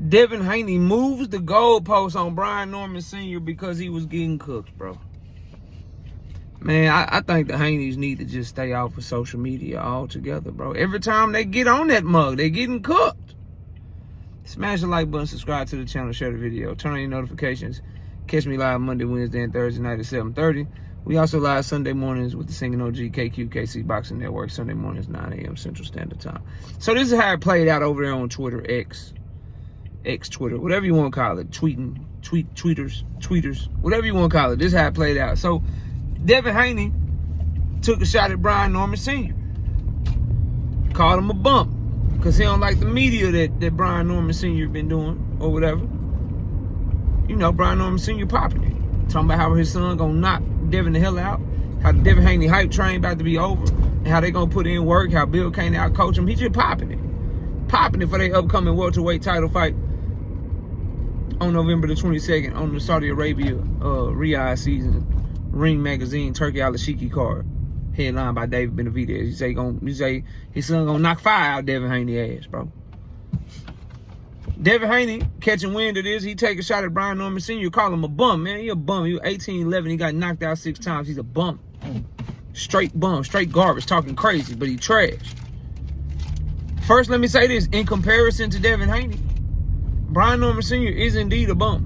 Devin Haney moves the goalpost on Brian Norman Sr. because he was getting cooked, bro. Man, I think the Haneys need to just stay off of social media altogether, bro. Every time they get on that mug, they getting cooked. Smash the like button, subscribe to the channel, share the video, turn on your notifications. Catch me live Monday, Wednesday, and Thursday night at 7:30. We also live Sunday mornings with the Singing OG KQKC Boxing Network, Sunday mornings, 9 a.m. Central Standard Time. So this is how it played out over there on Twitter, X Twitter, whatever you want to call it, tweeters, whatever you want to call it. This is how it played out. So Devin Haney took a shot at Brian Norman Sr. Called him a bump because he don't like the media that Brian Norman Sr. been doing or whatever. You know, Brian Norman Sr. popping it. Talking about how his son gonna knock Devin the hell out. How the Devin Haney hype train about to be over. And how they gonna put in work. How Bill can't out coach him. He just popping it. Popping it for their upcoming welterweight title fight on November the 22nd on the Saudi Arabia Riyadh season Ring Magazine Turkey Al-Ashiki card. Headlined by David Benavidez. You say his son gonna knock fire out Devin Haney ass, bro. Devin Haney catching wind of this. He take a shot at Brian Norman Sr. Call him a bum, man. He a bum. He was 18-11. He got knocked out 6 times. He's a bum. Straight bum. Straight garbage. Talking crazy, but he trash. First, let me say this. In comparison to Devin Haney, Brian Norman Sr. is indeed a bum.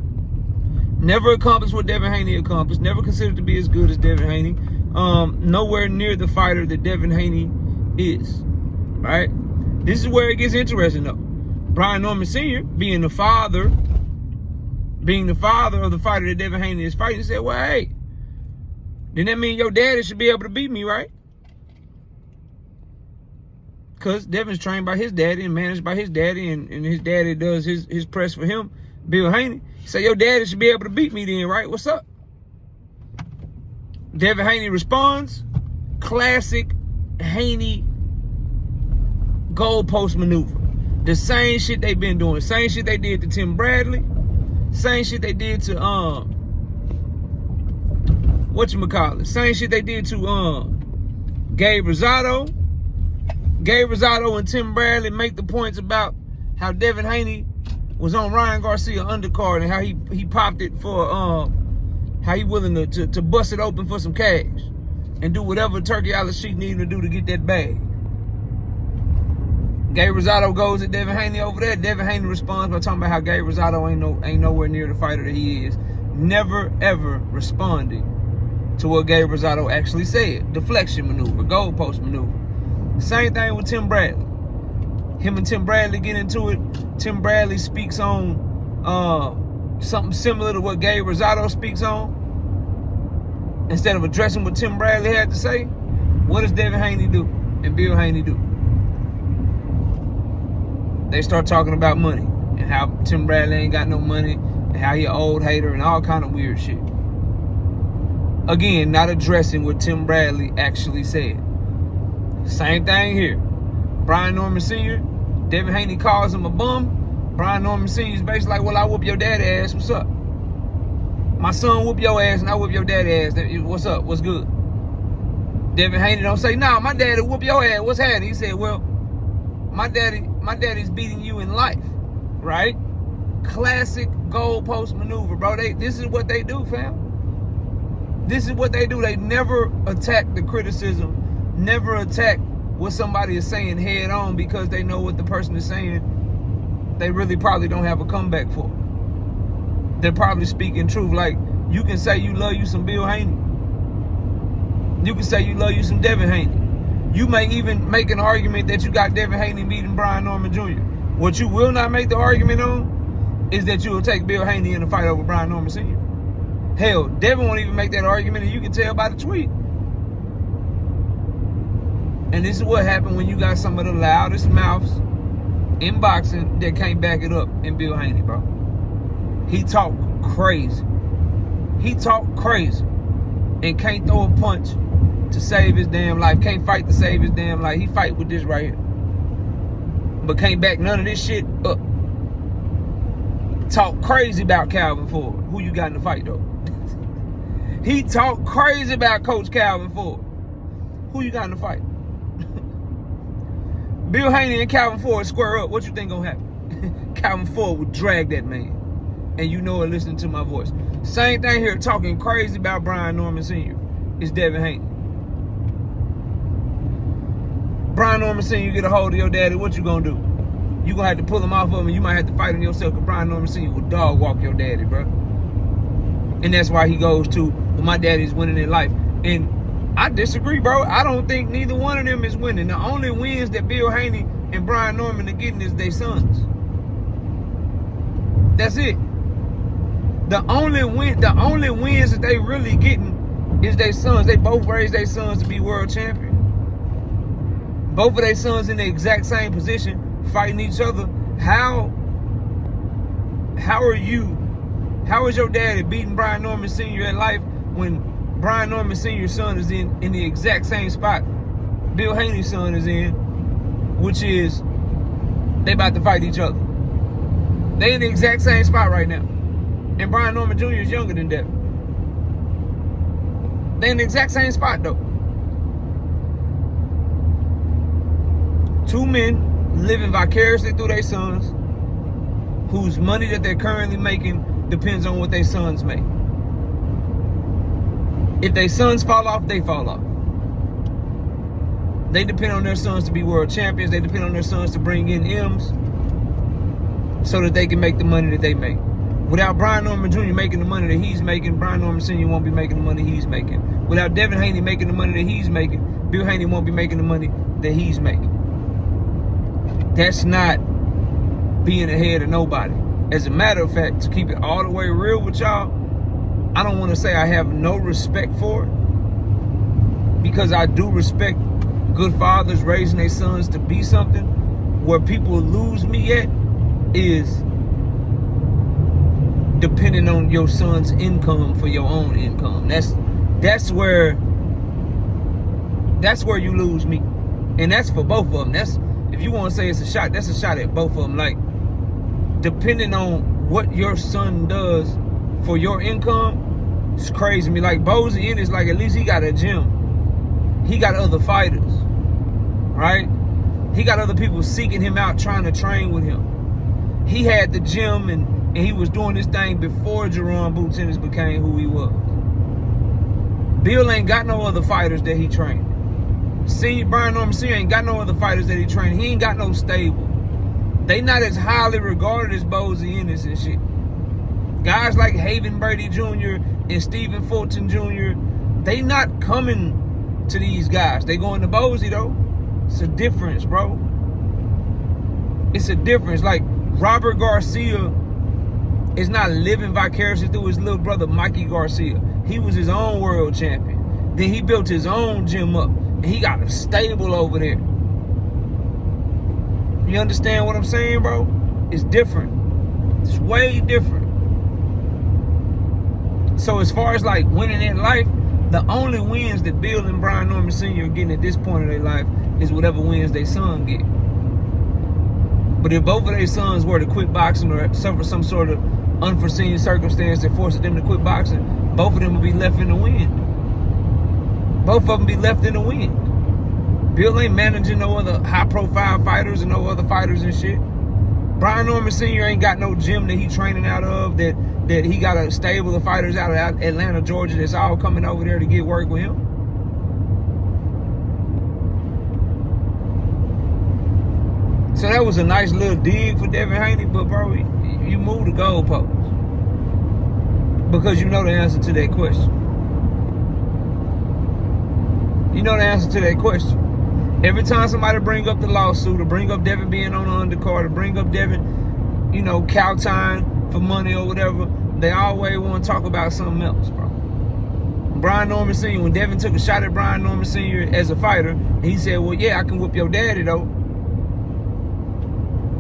Never accomplished what Devin Haney accomplished. Never considered to be as good as Devin Haney. Nowhere near the fighter that Devin Haney is. Right? This is where it gets interesting, though. Brian Norman Sr. being the father of the fighter that Devin Haney is fighting, said, well, hey, then that means your daddy should be able to beat me, right? Because Devin's trained by his daddy and managed by his daddy, and his daddy does his press for him, Bill Haney. So your daddy should be able to beat me then, right? What's up? Devin Haney responds, classic Haney goalpost maneuver. The same shit they been doing. Same shit they did to Tim Bradley. Same shit they did to whatchamacallit. Same shit they did to Gabe Rosado. Gabe Rosado and Tim Bradley make the points about how Devin Haney was on Ryan Garcia undercard and how he popped it for how he willing to bust it open for some cash and do whatever Turkey Al-Ashik needed to do to get that bag. Gabe Rosado goes at Devin Haney over there. Devin Haney responds by talking about how Gabe Rosado ain't nowhere near the fighter that he is. Never, ever responding to what Gabe Rosado actually said. Deflection maneuver, goalpost maneuver. Same thing with Tim Bradley. Him and Tim Bradley get into it. Tim Bradley speaks on something similar to what Gabe Rosado speaks on. Instead of addressing what Tim Bradley had to say, what does Devin Haney do and Bill Haney do? They start talking about money and how Tim Bradley ain't got no money and how he an old hater and all kind of weird shit. Again, not addressing what Tim Bradley actually said. Same thing here. Brian Norman Sr., Devin Haney calls him a bum. Brian Norman Sr. is basically like, well, I whoop your daddy ass. What's up? My son whoop your ass and I whoop your daddy ass. What's up? What's good? Devin Haney don't say, nah, my daddy whoop your ass. What's happening? He said, well, my daddy's beating you in life, right? Classic goalpost maneuver, bro. This is what they do, fam. This is what they do. They never attack the criticism, never attack what somebody is saying head on because they know what the person is saying they really probably don't have a comeback for. They're probably speaking truth. Like, you can say you love you some Bill Haney. You can say you love you some Devin Haney. You may even make an argument that you got Devin Haney beating Brian Norman Jr. What you will not make the argument on is that you will take Bill Haney in a fight over Brian Norman Sr. Hell, Devin won't even make that argument, and you can tell by the tweet. And this is what happened when you got some of the loudest mouths in boxing that can't back it up in Bill Haney, bro. He talk crazy. He talk crazy and can't throw a punch to save his damn life. Can't fight to save his damn life. He fight with this right here. But can't back none of this shit up. Talk crazy about Calvin Ford. Who you got in the fight, though? He talk crazy about Coach Calvin Ford. Who you got in the fight? Bill Haney and Calvin Ford square up. What you think gonna happen? Calvin Ford would drag that man. And you know it listening to my voice. Same thing here, talking crazy about Brian Norman Sr. is Devin Haney. Brian Norman Sr. get a hold of your daddy, what you gonna do? You gonna have to pull him off of him, and you might have to fight him yourself, because Brian Norman Sr. will dog walk your daddy, bro. And that's why he goes to, well, my daddy's winning in life. And I disagree, bro. I don't think neither one of them is winning. The only wins that Bill Haney and Brian Norman are getting is their sons. That's it. The only wins that they really getting is their sons. They both raised their sons to be world champion. Both of their sons in the exact same position, fighting each other. How is your daddy beating Brian Norman Sr. in life when Brian Norman Sr.'s son is in the exact same spot Bill Haney's son is in, which is they about to fight each other. They in the exact same spot right now. And Brian Norman Jr. is younger than Devin. They in the exact same spot though. Two men living vicariously through their sons, whose money that they're currently making depends on what their sons make. If their sons fall off, they fall off. They depend on their sons to be world champions. They depend on their sons to bring in M's so that they can make the money that they make. Without Brian Norman Jr. making the money that he's making, Brian Norman Sr. won't be making the money he's making. Without Devin Haney making the money that he's making, Bill Haney won't be making the money that he's making. That's not being ahead of nobody. As a matter of fact, to keep it all the way real with y'all, I don't want to say I have no respect for it, because I do respect good fathers raising their sons to be something. Where people lose me at is depending on your son's income for your own income. That's where you lose me. And that's for both of them. That's, if you want to say it's a shot, that's a shot at both of them. Like, depending on what your son does for your income, it's crazy to me. Like, Bozy in is like, at least he got a gym. He got other fighters, right? He got other people seeking him out, trying to train with him. He had the gym and he was doing this thing before Jerome Boots Ennis became who he was. Bill ain't got no other fighters that he trained. Brian Norman Sr. ain't got no other fighters that he trained. He ain't got no stable. They not as highly regarded as Bozy Ennis and shit. Guys like Haven Brady Jr. and Stephen Fulton Jr., they not coming to these guys. They going to Bozy though. It's a difference, bro. It's a difference. Like, Robert Garcia is not living vicariously through his little brother Mikey Garcia. He was his own world champion. Then he built his own gym up, and he got a stable over there. You understand what I'm saying, bro? It's different. It's way different. So as far as like winning in life, the only wins that Bill and Brian Norman Sr. are getting at this point in their life is whatever wins their son get. But if both of their sons were to quit boxing or suffer some sort of unforeseen circumstance that forces them to quit boxing, both of them would be left in the wind. Both of them be left in the wind. Bill ain't managing no other high-profile fighters and no other fighters and shit. Brian Norman Sr. ain't got no gym that he training out of, that he got a stable of fighters out of Atlanta, Georgia, that's all coming over there to get work with him. So that was a nice little dig for Devin Haney, but bro, you moved the goalposts. Because you know the answer to that question. You know the answer to that question. Every time somebody bring up the lawsuit, or bring up Devin being on the undercard, or bring up Devin, you know, cow time for money or whatever, they always want to talk about something else, bro. Brian Norman Sr., when Devin took a shot at Brian Norman Sr. as a fighter, he said, well, yeah, I can whoop your daddy, though.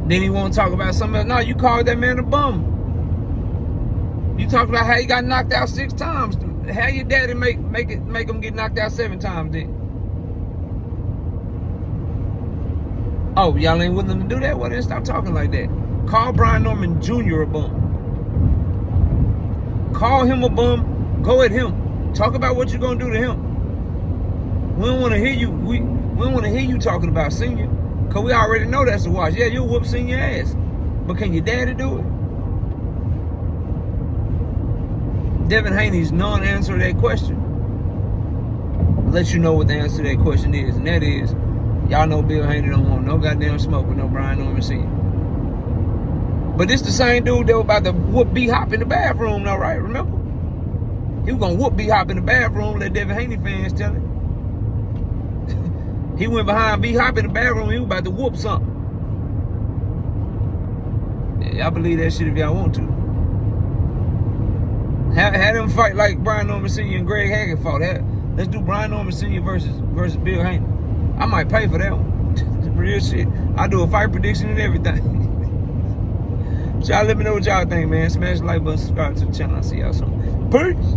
Then he want to talk about something else. No, you called that man a bum. You talked about how he got knocked out 6 times. How your daddy make him get knocked out 7 times then? Oh, y'all ain't willing to do that? Well, then stop talking like that. Call Brian Norman Jr. a bum. Call him a bum. Go at him. Talk about what you're gonna do to him. We don't want to hear you. We don't want to hear you talking about Senior, cause we already know that's a wash. Yeah, you'll whoop Senior ass. But can your daddy do it? Devin Haney's non-answer to that question let you know what the answer to that question is, and that is, y'all know Bill Haney don't want no goddamn smoke with no Brian Norman Sr. But this the same dude that was about to whoop B-Hop in the bathroom, though, right? Remember? He was gonna whoop B-Hop in the bathroom, let Devin Haney fans tell it. He went behind B-Hop in the bathroom, he was about to whoop something. Yeah, y'all believe that shit if y'all want to. Have them fight like Brian Norman Sr. and Greg Haggard fought. Let's do Brian Norman Sr. versus Bill Haney. I might pay for that one. Real shit. I do a fight prediction and everything. So y'all let me know what y'all think, man. Smash the like button, subscribe to the channel. I'll see y'all soon. Peace.